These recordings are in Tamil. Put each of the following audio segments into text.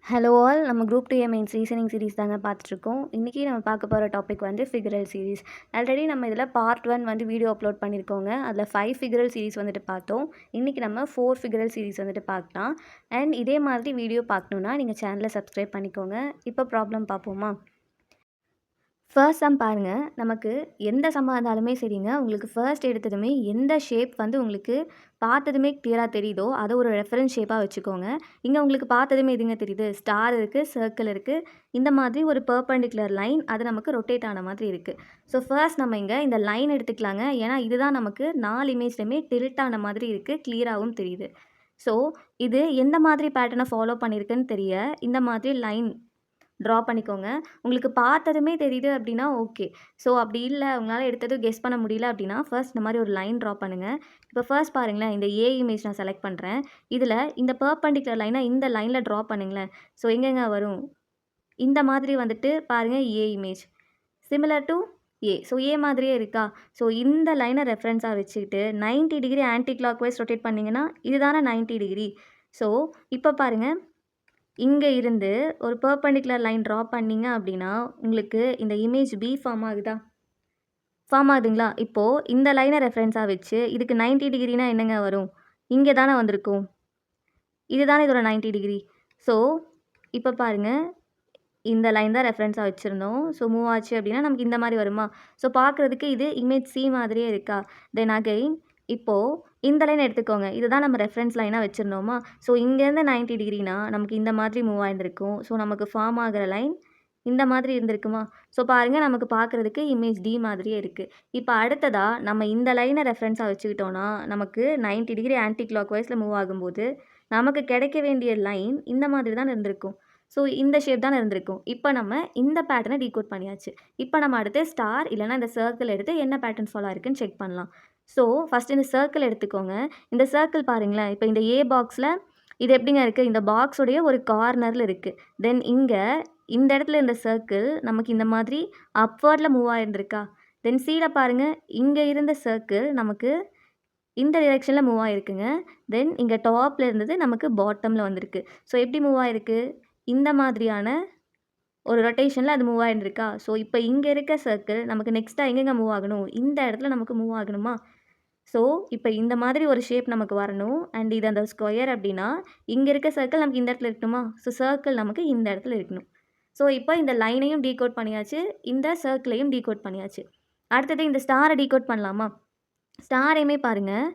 ஹலோ ஆல், நம்ம குரூப் 2 மெயின்ஸ் ரீசனிங் சீரிஸ் தாங்க பார்த்துட்ருக்கோம். இன்றைக்கி நம்ம பார்க்க போகிற டாபிக் வந்து ஃபிகரல் சீரிஸ். ஆல்ரெடி நம்ம இதில் பார்ட் 1 வந்து வீடியோ அப்லோட் பண்ணியிருக்கோங்க. அதில் 5 ஃபிகரல் சீரிஸ் வந்துட்டு பார்த்தோம். இன்றைக்கி நம்ம 4 ஃபிகரல் சீரிஸ் வந்துட்டு பார்க்கலாம். அண்ட் இதே மாதிரி வீடியோ பார்க்கணுன்னா நீங்கள் சேனலை சப்ஸ்கிரைப் பண்ணிக்கோங்க. இப்போ ப்ராப்ளம் பார்ப்போமா? ஃபர்ஸ்ட் சம் பாருங்கள். நமக்கு எந்த சம்மாக இருந்தாலுமே சரிங்க, உங்களுக்கு ஃபர்ஸ்ட் எடுத்ததுமே எந்த ஷேப் வந்து உங்களுக்கு பார்த்ததுமே கிளியராக தெரியுதோ அதை ஒரு ரெஃபரன்ஸ் ஷேப்பாக வச்சுக்கோங்க. இங்கே உங்களுக்கு பார்த்ததுமே எதுங்க தெரியுது? ஸ்டார் இருக்குது, சர்க்கிள் இருக்குது, இந்த மாதிரி ஒரு பெர்பெண்டிகுலர் லைன் அது நமக்கு ரொட்டேட் ஆன மாதிரி இருக்குது. ஸோ ஃபர்ஸ்ட் நம்ம இங்கே இந்த லைன் எடுத்துக்கலாங்க. ஏன்னா இதுதான் நமக்கு 4 இமேஜ்லையுமே டில்ட் ஆன மாதிரி இருக்குது, கிளியராகவும் தெரியுது. ஸோ இது எந்த மாதிரி பேட்டர்னை ஃபாலோ பண்ணியிருக்குன்னு தெரிய இந்த மாதிரி லைன் ட்ரா பண்ணிக்கோங்க. உங்களுக்கு பார்த்ததுமே தெரியுது அப்படின்னா ஓகே. ஸோ அப்படி இல்லை, உங்களால் எடுத்தது கெஸ் பண்ண முடியல அப்படின்னா ஃபர்ஸ்ட் இந்த மாதிரி ஒரு லைன் ட்ரா பண்ணுங்கள். இப்போ ஃபர்ஸ்ட் பாருங்களேன், இந்த ஏ இமேஜ் நான் செலக்ட் பண்ணுறேன். இதில் இந்த பெர்பெண்டிகுலர் லைனை இந்த லைனில் ட்ரா பண்ணுங்களேன். ஸோ எங்கெங்க வரும்? இந்த மாதிரி வந்துட்டு பாருங்கள், A image similar to A. So A மாதிரியே இருக்கா? ஸோ இந்த லைனை ரெஃபரன்ஸாக வச்சுக்கிட்டு 90 degree anticlockwise rotate பண்ணிங்கன்னா இதுதானே 90 டிகிரி. ஸோ இப்போ பாருங்கள், இங்கே இருந்து ஒரு பெர்பெண்டிகுலர் லைன் ட்ரா பண்ணிங்க அப்படின்னா உங்களுக்கு இந்த இமேஜ் பி ஃபார்ம் ஆகுதா? ஃபார்ம் ஆகுதுங்களா? இப்போது இந்த லைனை ரெஃபரன்ஸாக வச்சு இதுக்கு 90 டிகிரினா என்னங்க வரும்? இங்கே தானே வந்திருக்கும். இதுதானே இதோட 90 டிகிரி. ஸோ இப்போ பாருங்கள், இந்த லைன் தான் ரெஃபரன்ஸாக வச்சுருந்தோம். ஸோ மூவ் ஆச்சு அப்படின்னா நமக்கு இந்த மாதிரி வருமா? ஸோ பார்க்குறதுக்கு இது இமேஜ் சி மாதிரியே இருக்கா? தென் அகைன் இப்போது இந்த லைன் எடுத்துக்கோங்க. இதுதான் நம்ம ரெஃபரன்ஸ் லைனாக வச்சுருந்தோமா? ஸோ இங்கேருந்து 90 டிகிரினா நமக்கு இந்த மாதிரி மூவ் ஆகிருக்கும். ஸோ நமக்கு ஃபார்ம் ஆகிற லைன் இந்த மாதிரி இருந்திருக்குமா? ஸோ பாருங்கள், நமக்கு பார்க்குறதுக்கு இமேஜ் டி மாதிரியே இருக்குது. இப்போ அடுத்ததாக நம்ம இந்த லைனை ரெஃபரன்ஸாக வச்சுக்கிட்டோன்னா நமக்கு 90 டிகிரி ஆன்டி கிளாக் வைஸில் மூவ் ஆகும்போது நமக்கு கிடைக்க வேண்டிய லைன் இந்த மாதிரி தான் இருந்திருக்கும். ஸோ இந்த ஷேப் தான் இருந்திருக்கும். இப்போ நம்ம இந்த பேட்டர்னை டீகோட் பண்ணியாச்சு. இப்போ நம்ம அடுத்து ஸ்டார் இல்லைனா இந்த சர்க்கிள் எடுத்து என்ன பேட்டர்ன் ஃபாலோ இருக்குன்னு செக் பண்ணலாம். ஸோ ஃபஸ்ட் இந்த சர்க்கிள் எடுத்துக்கோங்க. இந்த சர்க்கிள் பாருங்களேன், இப்போ இந்த ஏ பாக்ஸில் இது எப்படிங்க இருக்குது? இந்த பாக்ஸுடைய ஒரு கார்னரில் இருக்குது. தென் இங்கே இந்த இடத்துல இந்த சர்க்கிள் நமக்கு இந்த மாதிரி அப்வர்டில் மூவ் ஆகிருந்துருக்கா? தென் சீல பாருங்கள், இங்கே இருந்த சர்க்கிள் நமக்கு இந்த டிரெக்ஷனில் மூவ் ஆகிருக்குங்க. தென் இங்கே டாப்பில் இருந்தது நமக்கு பாட்டமில் வந்திருக்கு. ஸோ எப்படி மூவ் ஆகிருக்கு? இந்த மாதிரியான ஒரு ரொட்டேஷனில் அது மூவ் ஆகிருந்துருக்கா? ஸோ இப்போ இங்கே இருக்க சர்க்கிள் நமக்கு நெக்ஸ்ட்டாக எங்கெங்கே மூவ் ஆகணும்? இந்த இடத்துல நமக்கு மூவ் ஆகணுமா? ஸோ இப்போ இந்த மாதிரி ஒரு ஷேப் நமக்கு வரணும். அண்ட் இது அந்த ஸ்கொயர் அப்படின்னா இங்கே இருக்க சர்க்கிள் நமக்கு இந்த இடத்துல இருக்கணுமா? ஸோ சர்க்கிள் நமக்கு இந்த இடத்துல இருக்கணும். ஸோ இப்போ இந்த லைனையும் டீகோட் பண்ணியாச்சு, இந்த சர்க்கிளையும் டீகோட் பண்ணியாச்சு. அடுத்தது இந்த ஸ்டாரை டீகோட் பண்ணலாமா? ஸ்டாரையுமே பாருங்கள்,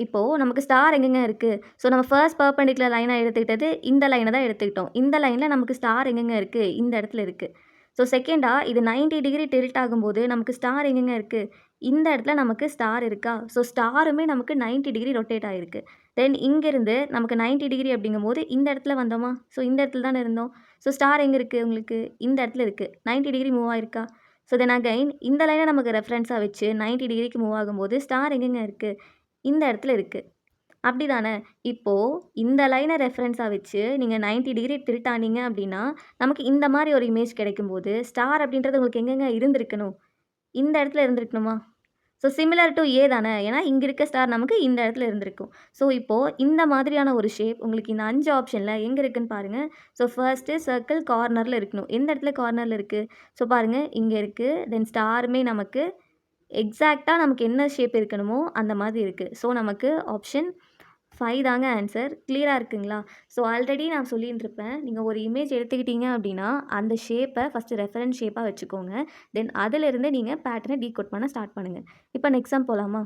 இப்போது நமக்கு ஸ்டார் எங்கெங்க இருக்குது? ஸோ நம்ம ஃபர்ஸ்ட் பெர்பெண்டிகுலர் லைனாக எடுத்துக்கிட்டது இந்த லைனை தான் எடுத்துக்கிட்டோம். இந்த லைனில் நமக்கு ஸ்டார் எங்கெங்க இருக்குது? இந்த இடத்துல இருக்குது. ஸோ செகண்டாக இது 90 டிகிரி டில்ட் ஆகும்போது நமக்கு ஸ்டார் எங்கெங்க இருக்குது? இந்த இடத்துல நமக்கு ஸ்டார் இருக்கா? ஸோ ஸ்டாருமே நமக்கு 90 டிகிரி ரொட்டேட் ஆகிருக்கு. தென் இங்கேருந்து நமக்கு 90 டிகிரி அப்படிங்கும்போது இந்த இடத்துல வந்தோமா? ஸோ இந்த இடத்துல தானே இருந்தோம். ஸோ ஸ்டார் எங்கே இருக்குது உங்களுக்கு? இந்த இடத்துல இருக்குது. 90 டிகிரி மூவ் ஆயிருக்கா? ஸோ தென் அகைன் இந்த லைனை நமக்கு ரெஃபரன்ஸாக வச்சு 90 டிகிரிக்கு மூவ் ஆகும்போது ஸ்டார் எங்கெங்க இருக்குது? இந்த இடத்துல இருக்குது. அப்படி தானே? இப்போது இந்த லைனை ரெஃபரன்ஸாக வச்சு நீங்கள் 90 டிகிரி டில்ட் ஆனீங்க அப்படின்னா நமக்கு இந்த மாதிரி ஒரு இமேஜ் கிடைக்கும்போது ஸ்டார் அப்படின்றது உங்களுக்கு எங்கெங்க இருந்திருக்கணும்? இந்த இடத்துல இருந்திருக்கணுமா? ஸோ சிமிலர் டு ஏ தானே? ஏன்னா இங்கே இருக்க ஸ்டார் நமக்கு இந்த இடத்துல இருந்திருக்கும். ஸோ இப்போது இந்த மாதிரியான ஒரு ஷேப் உங்களுக்கு இந்த 5 ஆப்ஷனில் எங்கே இருக்குதுன்னு பாருங்கள். ஸோ ஃபர்ஸ்ட்டு சர்க்கிள் கார்னரில் இருக்கணும். எந்த இடத்துல கார்னரில் இருக்குது? ஸோ பாருங்கள், இங்கே இருக்குது. தென் ஸ்டாருமே நமக்கு எக்ஸாக்டாக நமக்கு என்ன ஷேப் இருக்கணுமோ அந்த மாதிரி இருக்குது. ஸோ நமக்கு ஆப்ஷன் 5 தாங்க ஆன்சர். கிளியராக இருக்குங்களா? ஸோ ஆல்ரெடி நான் சொல்லியிருந்திருப்பேன், நீங்கள் ஒரு இமேஜ் எடுத்துக்கிட்டீங்க அப்படின்னா அந்த ஷேப்பை ஃபஸ்ட்டு ரெஃபரன்ஸ் ஷேப்பாக வச்சுக்கோங்க. தென் அதிலிருந்து நீங்கள் பேட்டர்னை டீகோட் பண்ண ஸ்டார்ட் பண்ணுங்கள். இப்போ நெக்ஸ்ட் சம் போகலாமா?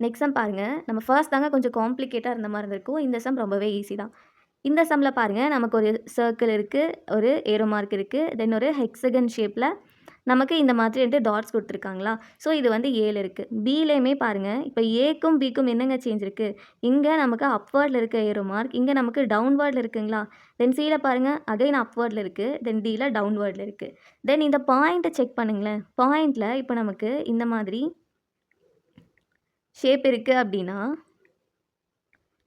நெக்ஸ்ட் சம் பாருங்கள். நம்ம ஃபர்ஸ்ட் தாங்க கொஞ்சம் காம்ப்ளிகேட்டாக இருந்த மாதிரி இருந்திருக்கும். இந்த சம் ரொம்பவே ஈஸி தான். இந்த சம்மில் பாருங்கள், நமக்கு ஒரு சர்க்கிள் இருக்குது, ஒரு ஏரோ மார்க் இருக்குது, தென் ஒரு ஹெக்ஸகன் ஷேப்பில் நமக்கு இந்த மாதிரி வந்து டாட்ஸ் கொடுத்துருக்காங்களா? ஸோ இது வந்து ஏல இருக்குது. பிலேயுமே பாருங்கள், இப்போ ஏக்கும் பிக்கும் என்னங்க சேஞ்ச் இருக்குது? இங்கே நமக்கு அப்வர்டில் இருக்க ஏரோ மார்க், இங்கே நமக்கு டவுன்வர்டில் இருக்குங்களா? தென் சியில் பாருங்கள், அகைன் அப்வர்டில் இருக்குது, தென் டியில் டவுன்வர்டில் இருக்குது. தென் இந்த பாயிண்ட்டை செக் பண்ணுங்களேன். பாயிண்டில் இப்போ நமக்கு இந்த மாதிரி ஷேப் இருக்குது அப்படின்னா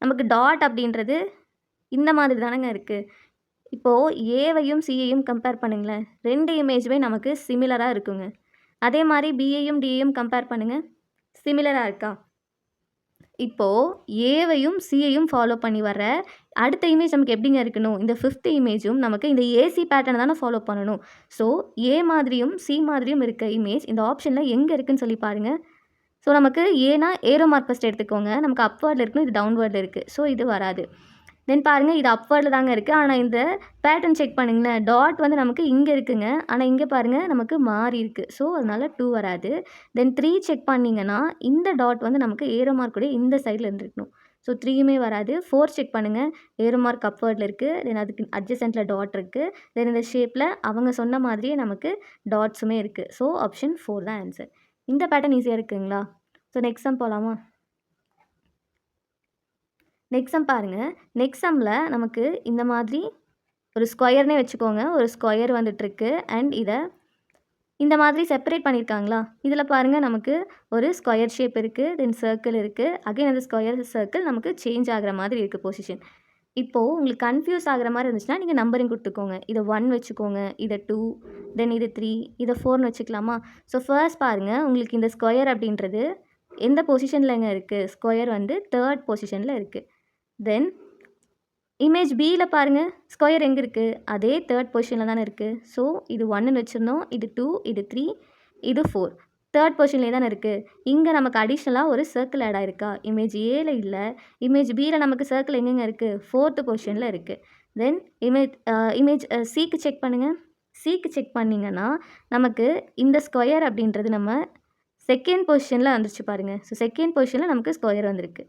நமக்கு டாட் அப்படின்றது இந்த மாதிரி தானங்க இருக்குது. இப்போது ஏவையும் சியையும் கம்பேர் பண்ணுங்களேன். 2 இமேஜுமே நமக்கு சிமிலராக இருக்குங்க. அதே மாதிரி பியையும் டியையும் கம்பேர் பண்ணுங்கள். சிமிலராக இருக்கா? இப்போது ஏவையும் சியையும் ஃபாலோ பண்ணி வர அடுத்த இமேஜ் நமக்கு எப்படிங்க இருக்கணும்? இந்த 5th இமேஜும் நமக்கு இந்த ஏசி பேட்டர்னை தானே ஃபாலோ பண்ணணும். ஸோ ஏ மாதிரியும் சி மாதிரியும் இருக்க இமேஜ் இந்த ஆப்ஷனில் எங்கே இருக்குன்னு சொல்லி பாருங்கள். ஸோ நமக்கு ஏனா ஏரோ மார்க் ஃபஸ்ட் எடுத்துக்கோங்க. நமக்கு அப்வர்டில் இருக்கணும், இது டவுன்வர்டில் இருக்குது. ஸோ இது வராது. தென் பாருங்கள், இது அப்வர்டில் தாங்க இருக்குது. ஆனால் இந்த பேட்டர்ன் செக் பண்ணுங்களேன், டாட் வந்து நமக்கு இங்கே இருக்குங்க. ஆனால் இங்கே பாருங்கள் நமக்கு மாறி இருக்குது. ஸோ அதனால் 2 வராது. தென் 3 செக் பண்ணிங்கன்னா இந்த டாட் வந்து நமக்கு ஏரோ மார்க்குடைய இந்த சைடில் இருந்துருக்கணும். ஸோ 3யுமே வராது. 4 செக் பண்ணுங்கள், ஏரோ மார்க் அப்வர்டில் இருக்குது. தென் அதுக்கு அட்ஜசென்ட்டில் டாட் இருக்குது. தென் இந்த ஷேப்பில் அவங்க சொன்ன மாதிரியே நமக்கு டாட்ஸுமே இருக்குது. ஸோ ஆப்ஷன் 4 தான் ஆன்சர். இந்த பேட்டர்ன் ஈஸியாக இருக்குங்களா? ஸோ நெக்ஸ்ட் சம் போகலாமா? நெக்ஸ்ட் சம் பாருங்கள். நெக்ஸ்ட் சம்மில் நமக்கு இந்த மாதிரி ஒரு ஸ்கொயர்னே வச்சுக்கோங்க. ஒரு ஸ்கொயர் வந்துட்டுருக்கு. அண்ட் இதை இந்த மாதிரி செப்பரேட் பண்ணியிருக்காங்களா? இதில் பாருங்கள், நமக்கு ஒரு ஸ்கொயர் ஷேப் இருக்குது. தென் சர்க்கிள் இருக்குது. அகைன் அந்த ஸ்கொயர் சர்க்கிள் நமக்கு சேஞ்ச் ஆகிற மாதிரி இருக்குது பொசிஷன். இப்போது உங்களுக்கு கன்ஃபியூஸ் ஆகிற மாதிரி இருந்துச்சுன்னா நீங்கள் நம்பரிங் கொடுத்துக்கோங்க. இதை 1 வச்சுக்கோங்க, இதை 2, தென் இது 3, இதை 4ன்னு வச்சுக்கலாமா? ஸோ ஃபர்ஸ்ட் பாருங்கள், உங்களுக்கு இந்த ஸ்கொயர் அப்படின்றது எந்த பொசிஷனில்ங்க இருக்குது? ஸ்கொயர் வந்து 3rd பொசிஷனில் இருக்குது. தென் இமேஜ் பியில் பாருங்கள், ஸ்கொயர் எங்கே இருக்குது? அதே 3rd பொசிஷனில் தானே இருக்குது. ஸோ இது 1ன்னு வச்சுருந்தோம், இது 2, இது 3, இது 4. 3rd பொசிஷன்லேயே தானே இருக்குது. இங்கே நமக்கு அடிஷ்னலாக ஒரு சர்க்கிள் ஆட் ஆகிருக்கா? இமேஜ் ஏல இல்லை, இமேஜ் பியில் நமக்கு சர்க்கிள் எங்கெங்க இருக்குது? 4th பொசிஷனில் இருக்குது. தென் இமேஜ் சிக்கு செக் பண்ணுங்கள். சிக்கு செக் பண்ணிங்கன்னா நமக்கு இந்த ஸ்கொயர் அப்படின்றது நம்ம 2nd பொசிஷனில் வந்துருச்சு பாருங்கள். ஸோ 2nd பொசிஷனில் நமக்கு ஸ்கொயர் வந்திருக்கு.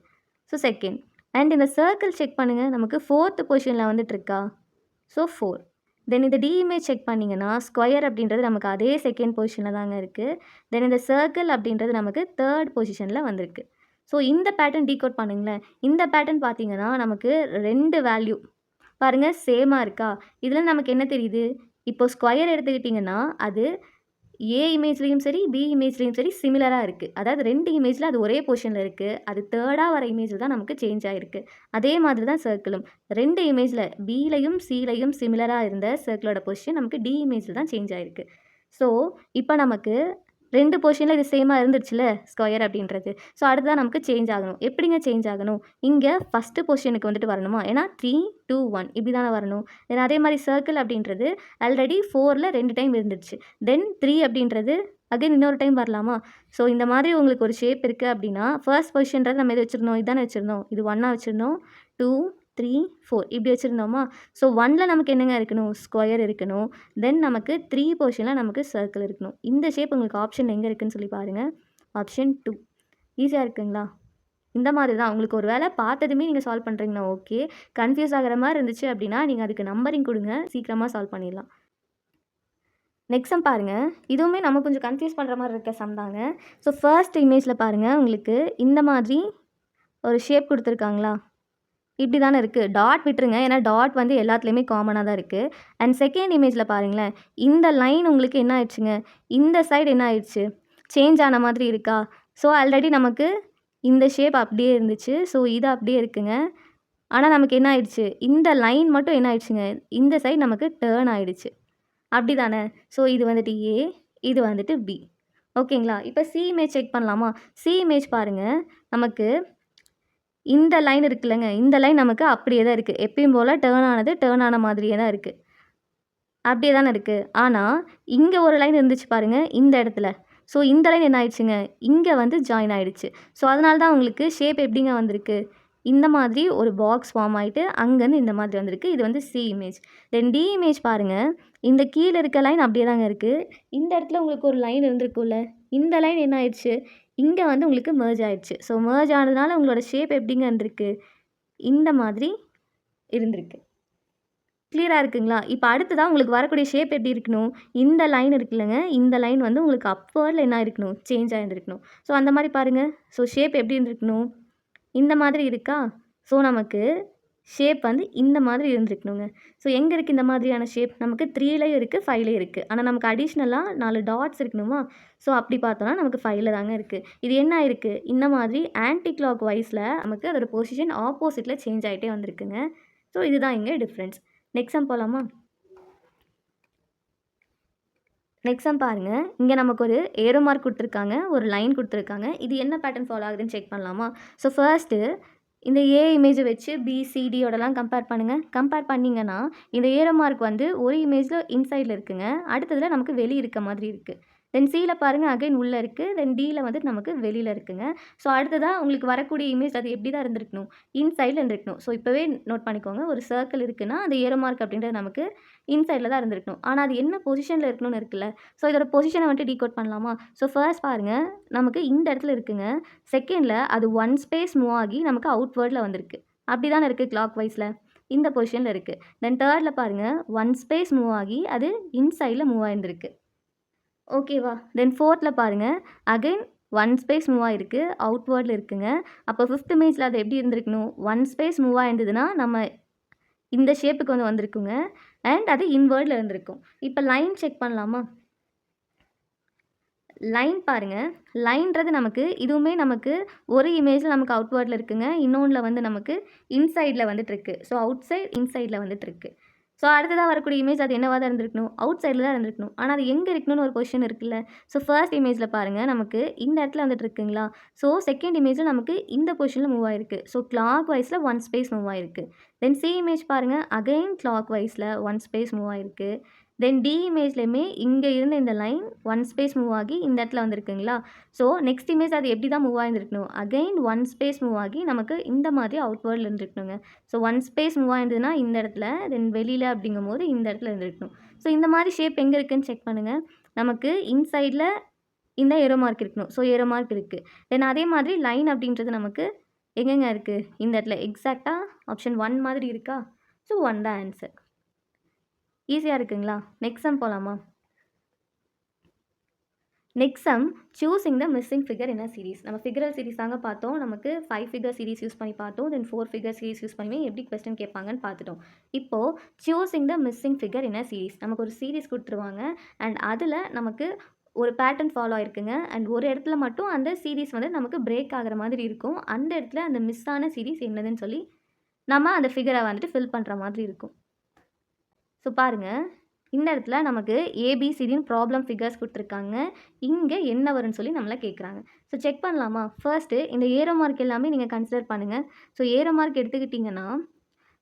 So 2nd. அண்ட் இந்த சர்க்கிள் செக் பண்ணுங்கள், நமக்கு 4th பொசிஷனில் வந்துட்டுருக்கா? ஸோ 4. தென் இந்த டி இமேஜ் செக் பண்ணிங்கன்னா ஸ்கொயர் அப்படின்றது நமக்கு அதே 2nd பொசிஷனில் தாங்க இருக்குது. தென் இந்த சர்க்கிள் அப்படின்றது நமக்கு 3rd பொசிஷனில் வந்திருக்கு. ஸோ இந்த பேட்டர்ன் டீகோட் பண்ணுங்களேன். இந்த பேட்டர்ன் பார்த்தீங்கன்னா நமக்கு 2 வேல்யூ பாருங்கள் சேமாக இருக்கா? இதில் நமக்கு என்ன தெரியுது? இப்போ ஸ்கொயர் எடுத்துக்கிட்டிங்கன்னா அது ஏ இமேஜ்லேயும் சரி, பி இமேஜ்லேயும் சரி சிமிலராக இருக்குது. அதாவது 2 இமேஜில் அது ஒரே பொசிஷனில் இருக்குது. அது 3rd வர இமேஜில் தான் நமக்கு சேஞ்ச் ஆகிருக்கு. அதே மாதிரி தான் சர்க்கிளும் 2 இமேஜில் பிலையும் சிலையும் சிமிலராக இருந்த சர்க்கிளோட பொசிஷன் நமக்கு டி இமேஜில் தான் சேஞ்ச் ஆகிருக்கு. ஸோ இப்போ நமக்கு 2 பொசிஷனில் இது சேமாக இருந்துருச்சுல ஸ்கொயர் அப்படின்றது. ஸோ அடுத்ததான் நமக்கு சேஞ்ச் ஆகணும். எப்படிங்க சேஞ்ச் ஆகணும்? இங்கே ஃபஸ்ட்டு பொசிஷனுக்கு வந்துட்டு வரணுமா? ஏன்னா 3, 2, 1 இப்படி தானே வரணும். தென் அதே மாதிரி சர்க்கிள் அப்படின்றது ஆல்ரெடி 4ல் 2 டைம் இருந்துருச்சு. தென் 3 அப்படின்றது அகைன் இன்னொரு டைம் வரலாமா? ஸோ இந்த மாதிரி உங்களுக்கு ஒரு ஷேப் இருக்குது அப்படின்னா ஃபர்ஸ்ட் பொசிஷன்றது நம்ம எது வச்சுருந்தோம்? இதானே வச்சுருந்தோம். இது 1ஆக வச்சுருந்தோம். 2, 3, 4 இப்படி வச்சுருந்தோமா? ஸோ 1ல் நமக்கு என்னங்க இருக்கணும்? ஸ்கொயர் இருக்கணும். தென் நமக்கு 3 பொசிஷனில் நமக்கு சர்க்கிள் இருக்கணும். இந்த ஷேப் உங்களுக்கு ஆப்ஷன் எங்கே இருக்குதுன்னு சொல்லி பாருங்கள். ஆப்ஷன் 2. ஈஸியாக இருக்குங்களா? இந்த மாதிரி தான் உங்களுக்கு ஒரு வேளை பார்த்ததுமே நீங்கள் சால்வ் பண்ணுறீங்கன்னா ஓகே. கன்ஃபியூஸ் ஆகிற மாதிரி இருந்துச்சு அப்படின்னா நீங்கள் அதுக்கு நம்பரிங் கொடுங்க, சீக்கிரமாக சால்வ் பண்ணிடலாம். நெக்ஸ்ட் சம் பாருங்கள். இதுவுமே நம்ம கொஞ்சம் கன்ஃபியூஸ் பண்ணுற மாதிரி இருக்க சம் தாங்க. ஸோ ஃபர்ஸ்ட் இமேஜில் பாருங்கள், உங்களுக்கு இந்த மாதிரி ஒரு ஷேப் கொடுத்துருக்காங்களா? இப்படி தானே இருக்குது. டாட் விட்டுருங்க, ஏன்னா டாட் வந்து எல்லாத்துலேயுமே காமனாக தான் இருக்குது. அண்ட் செகண்ட் இமேஜில் பாருங்களேன், இந்த லைன் உங்களுக்கு என்ன ஆயிடுச்சுங்க? இந்த சைடு என்ன ஆயிடுச்சு? சேஞ்ச் ஆன மாதிரி இருக்கா? ஸோ ஆல்ரெடி நமக்கு இந்த ஷேப் அப்படியே இருந்துச்சு. ஸோ இது அப்படியே இருக்குங்க. ஆனால் நமக்கு என்ன ஆயிடுச்சு? இந்த லைன் மட்டும் என்ன ஆயிடுச்சுங்க? இந்த சைடு நமக்கு டேர்ன் ஆயிடுச்சு. அப்படி தானே? ஸோ இது வந்துட்டு ஏ, இது வந்துட்டு பி. ஓகேங்களா? இப்போ சி இமேஜ் செக் பண்ணலாமா? சி இமேஜ் பாருங்கள், நமக்கு இந்த லைன் இருக்குல்லங்க, இந்த லைன் நமக்கு அப்படியே தான் இருக்குது. எப்பயும் போல் டேர்ன் ஆன மாதிரியே தான் இருக்குது. அப்படியே தானே இருக்குது. ஆனால் இங்கே ஒரு லைன் இருந்துச்சு பாருங்கள், இந்த இடத்துல. ஸோ இந்த லைன் என்ன ஆயிடுச்சுங்க? இங்கே வந்து ஜாயின் ஆகிடுச்சு. ஸோ அதனால தான் உங்களுக்கு ஷேப் எப்படிங்க வந்திருக்கு? இந்த மாதிரி ஒரு பாக்ஸ் ஃபார்ம் ஆகிட்டு அங்கேருந்து இந்த மாதிரி வந்திருக்கு. இது வந்து சி இமேஜ். தென் டி இமேஜ் பாருங்கள், இந்த கீழே இருக்க லைன் அப்படியே தாங்க இருக்குது. இந்த இடத்துல உங்களுக்கு ஒரு லைன் இருந்திருக்கும்ல, இந்த லைன் என்ன ஆயிடுச்சு? இங்கே வந்து உங்களுக்கு மெர்ஜ் ஆயிடுச்சு. ஸோ மெர்ஜ் ஆனதுனால உங்களோட ஷேப் எப்படிங்க இருந்திருக்கு? இந்த மாதிரி இருந்திருக்கு. கிளியராக இருக்குங்களா? இப்போ அடுத்ததான் உங்களுக்கு வரக்கூடிய ஷேப் எப்படி இருக்கணும்? இந்த லைன் இருக்குல்லங்க, இந்த லைன் வந்து உங்களுக்கு அப்வர்டில் என்ன இருக்கணும்? சேஞ்ச் ஆகிருந்துருக்கணும். ஸோ அந்த மாதிரி பாருங்கள். ஸோ ஷேப் எப்படி இருந்திருக்கணும்? இந்த மாதிரி இருக்கா? ஸோ நமக்கு ஷேப் வந்து இந்த மாதிரி இருந்திருக்கணுங்க. ஸோ எங்கே இருக்குது இந்த மாதிரியான ஷேப்? நமக்கு 3லேயும் இருக்குது, 5லேயும் இருக்குது. ஆனால் நமக்கு அடிஷ்னலாக 4 டாட்ஸ் இருக்கணுமா? ஸோ அப்படி பார்த்தோன்னா நமக்கு 5ல் தாங்க இருக்குது. இது என்ன ஆயிருக்கு? இந்த மாதிரி ஆன்டி கிளாக் வைஸில் நமக்கு அதோட பொசிஷன் ஆப்போசிட்டில் சேஞ்ச் ஆகிட்டே வந்திருக்குங்க. ஸோ இதுதான் இங்கே டிஃப்ரென்ஸ். நெக்ஸ்ட் சம் போகலாமா? நெக்ஸ்ட் சம் பாருங்க. இங்க நமக்கு ஒரு ஏரோ மார்க் குடுத்துருக்காங்க. ஒரு லைன் குடுத்துருக்காங்க. இது என்ன பேட்டர்ன் ஃபாலோ ஆகுதுன்னு செக் பண்ணலாமா? ஸோ ஃபர்ஸ்ட்டு இந்த ஏ இமேஜ வச்சு பி, சி, டி யோடலாம் கம்பேர் பண்ணுங்க. கம்பேர் பண்ணீங்கன்னா, இந்த ஏரோ மார்க் வந்து ஒரு இமேஜ்ல இன்சைட்ல இருக்குங்க. அடுத்ததுல நமக்கு வெளிய இருக்க மாதிரி இருக்கு. தென் சில பாருங்க அகைன் உள்ள இருக்கு. தென் டில வந்துட்டு நமக்கு வெளியில இருக்குங்க. ஸோ அடுத்ததா உங்களுக்கு வரக்கூடிய இமேஜ் அது எப்படி தான் இருந்திருக்கணும்? இன்சைட்ல இருந்திருக்கணும். ஸோ இப்பவே நோட் பண்ணிக்கோங்க. ஒரு சர்க்கிள் இருக்குன்னா, அந்த ஏரோ மார்க் அப்படின்றது நமக்கு இன்சைட்ல தான் இருந்திருக்கணும். ஆனா அது என்ன பொசிஷன்ல இருக்கணும்னு இருக்குல்ல. ஸோ இதோட பொசிஷன வந்துட்டு டீகோட் பண்ணலாமா? ஸோ ஃபர்ஸ்ட் பாருங்க, நமக்கு இந்த இடத்துல இருக்குங்க. செகண்ட்ல அது 1 ஸ்பேஸ் மூவ் ஆகி நமக்கு அவுட்வர்ட்ல வந்திருக்கு. அப்படி தானே இருக்கு கிளாக் வைஸ்ல. இந்த பொசிஷன்ல இருக்கு. தென் தேர்ட்ல பாருங்க 1 ஸ்பேஸ் மூவ் ஆகி அது இன்சைட்ல மூவ் ஆயிருந்திருக்கு. ஓகேவா? தென் ஃபோர்த்ல பாருங்க, அகைன் 1 ஸ்பேஸ் மூவ் ஆயிருக்கு. அவுட்வர்ட்ல இருக்குங்க. அப்போ 5த் இமேஜ்ல அது எப்படி இருந்திருக்கணும்? 1 ஸ்பேஸ் மூவ் ஆயிருந்ததுன்னா, நம்ம இந்த ஷேப்புக்கு வந்து வந்திருக்குங்க. அண்ட் அது இன்வர்ட்ல இருந்திருக்கும். இப்போ லைன் செக் பண்ணலாமா? லைன் பாருங்க. லைன்றது நமக்கு இதுவுமே நமக்கு ஒரு இமேஜ்ல நமக்கு அவுட்வர்ட்ல இருக்குங்க. இன்னொன்ல வந்து நமக்கு இன்சைட்ல வந்துட்டுருக்கு. ஸோ அவுட் சைட், இன்சைட்ல வந்துட்டுருக்கு. ஸோ அடுத்ததா வரக்கூடிய இமேஜ் அது என்னவா தான் இருந்திருக்கணும்? அவுட் சைட்ல தான் இருந்திருக்கணும். ஆனா அது எங்க இருக்கணும்னு ஒரு கொஸ்டின் இருக்குல்ல. ஸோ ஃபர்ஸ்ட் இமேஜ்ல பாருங்க நமக்கு இந்த இடத்துல வந்துட்டு இருக்குங்களா? ஸோ செகண்ட் இமேஜ்ல நமக்கு இந்த பொசிஷன்ல மூவ் ஆயிருக்கு. ஸோ கிளாக் வைஸ்ல 1 ஸ்பேஸ் மூவ் ஆயிருக்கு. தென் சி இமேஜ் பாருங்க அகைன் கிளாக் வைஸ்ல 1 ஸ்பேஸ் மூவ் ஆயிருக்கு. தென் டி இமேஜ்லயுமே இங்க இருந்த இந்த லைன் 1 ஸ்பேஸ் மூவ் ஆகி இந்த இடத்துல வந்திருக்குங்களா? ஸோ நெக்ஸ்ட் இமேஜ் அது எப்படி தான் மூவ் ஆயிருந்திருக்கணும்? அகைன் 1 ஸ்பேஸ் மூவ் ஆகி நமக்கு இந்த மாதிரி அவுட்வர்ட்ல இருந்திருக்கணுங்க. ஸோ 1 ஸ்பேஸ் மூவ் ஆயிருந்ததுன்னா இந்த இடத்துல, தென் வெளியில அப்படிங்கும்போது இந்த இடத்துல இருந்திருக்கணும். ஸோ இந்த மாதிரி ஷேப் எங்க இருக்குன்னு செக் பண்ணுங்க. நமக்கு இன்சைட்ல இந்த ஏரோ மார்க் இருக்கணும். ஸோ ஏரோ மார்க் இருக்கு. தென் அதே மாதிரி லைன் அப்படின்றது நமக்கு எங்கெங்க இருக்கு? இந்த இடத்துல எக்ஸாக்ட்டா ஆப்ஷன் 1 மாதிரி இருக்கா? ஸோ 1 தான் ஆன்சர். ஈஸியா இருக்குங்களா? நெக்ஸ்ட் சம் போலாமா? நெக்ஸ்ட் சம் சூஸிங் த மிஸ்ஸிங் ஃபிகர் இன் அ சீரிஸ். நம்ம ஃபிகரல் சீரிஸ் தாங்க பார்த்தோம். நமக்கு 5 ஃபிகர் சீரிஸ் யூஸ் பண்ணி பார்த்தோம். தென் 4 ஃபிகர் சீரிஸ் யூஸ் பண்ணி எப்படி கொஸ்டின் கேட்பாங்கன்னு பார்த்துட்டோம். இப்போ சூஸிங் த மிஸ்ஸிங் ஃபிகர் இன் அ சீரிஸ். நமக்கு ஒரு சீரிஸ் குடுத்துருவாங்க. அண்ட் அதில நமக்கு ஒரு பேட்டர்ன் ஃபாலோ ஆயிருக்குங்க. அண்ட் ஒரு இடத்துல மட்டும் அந்த சீரிஸ் வந்து நமக்கு பிரேக் ஆகுற மாதிரி இருக்கும். அந்த இடத்துல அந்த மிஸ் ஆன சீரிஸ் என்னதுன்னு சொல்லி நம்ம அந்த ஃபிகரை வந்துட்டு ஃபில் பண்ணுற மாதிரி இருக்கும். ஸோ பாருங்க, இந்த இடத்துல நமக்கு ஏபிசிடின்னு ப்ராப்ளம் ஃபிகர்ஸ் குடுத்துருக்காங்க. இங்க என்ன வரும்ன்னு சொல்லி நம்மள கேட்குறாங்க. ஸோ செக் பண்ணலாமா? ஃபர்ஸ்ட்டு இந்த ஏரோ மார்க் எல்லாமே நீங்க கன்சிடர் பண்ணுங்க. ஸோ ஏரோ மார்க் எடுத்துக்கிட்டீங்கன்னா,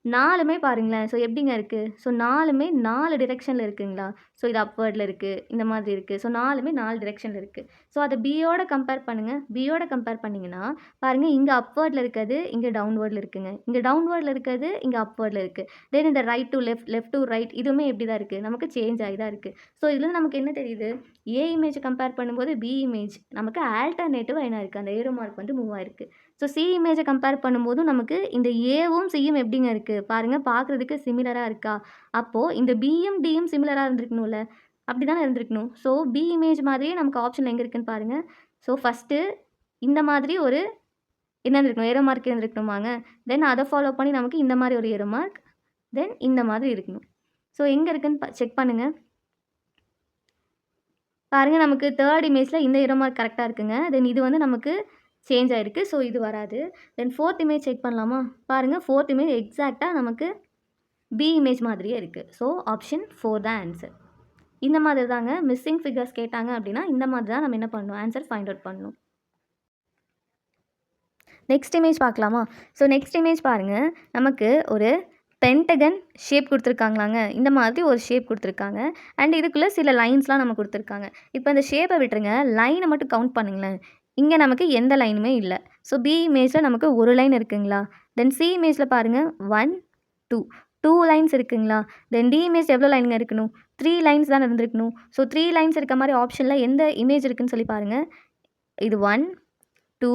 4மே பாருங்களேன். ஸோ எப்படிங்க இருக்கு? ஸோ 4மே 4 டிரெக்ஷன்ல இருக்குங்களா? ஸோ இது அப்வர்ட்ல இருக்கு. இந்த மாதிரி இருக்கு. ஸோ 4மே 4 டிரெக்ஷன்ல இருக்கு. ஸோ அத பியோட கம்பேர் பண்ணுங்க. பியோட கம்பேர் பண்ணீங்கன்னா, பாருங்க இங்க அப்வர்ட்ல இருக்கிறது இங்க டவுன்வர்ட்ல இருக்குங்க. இங்க டவுன்வர்ட்ல இருக்கிறது இங்க அப்வர்ட்ல இருக்கு. தென் இந்த right to left, left to right இதுவுமே எப்படி தான் இருக்கு? நமக்கு சேஞ்ச் ஆகி தான் இருக்கு. ஸோ இதுல நமக்கு என்ன தெரியுது? ஏ இமேஜ் கம்பேர் பண்ணும்போது பி இமேஜ் நமக்கு ஆல்டர்னேட்டிவா என்ன இருக்கு? அந்த ஏரோ மார்க் வந்து மூவ் ஆயிருக்கு. ஸோ சி இமேஜ கம்பேர் பண்ணும்போதும் நமக்கு இந்த ஏவும் சியும் எப்படிங்க இருக்கு? பாருங்க பார்க்குறதுக்கு சிமிலரா இருக்கா? அப்போ இந்த பியும் டியும் சிமிலரா இருந்திருக்கணும்ல. அப்படி தானே இருந்திருக்கணும். ஸோ பி இமேஜ் மாதிரியே நமக்கு ஆப்ஷன் எங்க இருக்குன்னு பாருங்க. ஸோ ஃபர்ஸ்ட்டு இந்த மாதிரி ஒரு என்ன இருந்திருக்கணும்? Arrow mark இருந்திருக்கணுமாங்க. தென் அத ஃபாலோ பண்ணி நமக்கு இந்த மாதிரி ஒரு ஏரோ மார்க். தென் இந்த மாதிரி இருக்கணும். ஸோ எங்க இருக்குன்னு செக் பண்ணுங்க. பாருங்க நமக்கு 3 இமேஜ்ல இந்த ஏரோ மார்க் கரெக்ட்டா இருக்குங்க. தென் இது வந்து நமக்கு சேஞ்ச் ஆயிருக்கு. ஸோ இது வராது. தென் 4த் இமேஜ் செக் பண்ணலாமா? பாருங்க 4த் இமேஜ் எக்ஸாக்ட்டா நமக்கு பி இமேஜ் மாதிரியே இருக்கு. ஸோ ஆப்ஷன் 4 தான் ஆன்சர். இந்த மாதிரி தாங்க மிஸ்ஸிங் ஃபிகர்ஸ் கேட்டாங்க அப்படின்னா, இந்த மாதிரி தான் நம்ம என்ன பண்ணணும்? ஆன்சர் ஃபைண்ட் அவுட் பண்ணணும். நெக்ஸ்ட் இமேஜ் பார்க்கலாமா? ஸோ நெக்ஸ்ட் இமேஜ் பாருங்க. நமக்கு ஒரு பென்டகன் ஷேப் குடுத்துருக்காங்களாங்க. இந்த மாதிரி ஒரு ஷேப் குடுத்துருக்காங்க. அண்ட் இதுக்குள்ள சில லைன்ஸ்லாம் நமக்கு குடுத்துருக்காங்க. இப்போ இந்த ஷேப்ப விட்டுருங்க. லைன மட்டும் கவுண்ட் பண்ணுங்களேன். இங்க நமக்கு எந்த லைனுமே இல்ல. ஸோ பி இமேஜ்ல நமக்கு ஒரு லைன் இருக்குங்களா? தென் சி இமேஜ்ல பாருங்க 1, 2 2 லைன்ஸ் இருக்குங்களா? தென் டி இமேஜ் எவ்வளோ லைன்ங்க இருக்கணும்? 3 லைன்ஸ் தானே இருந்திருக்கணும். ஸோ 3 லைன்ஸ் இருக்க மாரி ஆப்ஷன்ல எந்த இமேஜ் இருக்குன்னு சொல்லி பாருங்க. இது 1, 2,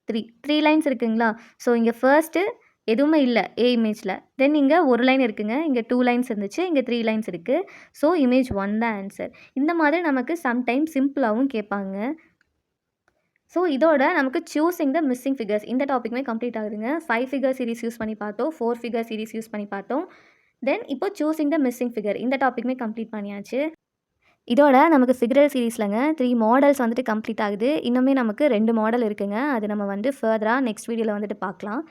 3 3 லைன்ஸ் இருக்குங்களா? ஸோ இங்க ஃபர்ஸ்ட்டு எதுவுமே இல்ல ஏ இமேஜ்ல. தென் இங்க ஒரு லைன் இருக்குங்க. இங்க 2 லைன்ஸ் இருந்துச்சு. இங்க 3 லைன்ஸ் இருக்கு. ஸோ இமேஜ் 1 தான் ஆன்சர். இந்த மாதிரி நமக்கு சம்டைம் சிம்பிளாவும் கேட்பாங்க. ஸோ இதோட நமக்கு சூஸிங் த மிஸ்ஸிங் ஃபிகர்ஸ் இந்த டாபிக்குமே கம்ப்ளீட் ஆகுதுங்க. 5 ஃபிகர் சீரிஸ் யூஸ் பண்ணி பார்த்தோம். 4 ஃபிகர் சீரிஸ் யூஸ் பண்ணி பார்த்தோம். தென் இப்போ சூஸிங் த மிஸ்ஸிங் ஃபிகர் இந்த டாபிக்குமே கம்ப்ளீட் பண்ணியாச்சு. இதோட நமக்கு ஃபிகரல் சீரிஸ்லங்க 3 மாடல்ஸ் வந்துட்டு கம்ப்ளீட் ஆகுது. இன்னுமே நமக்கு 2 மாடல் இருக்குங்க. அது நம்ம வந்து ஃபர்தரா நெக்ஸ்ட் வீடியோல வந்துட்டு பார்க்கலாம்.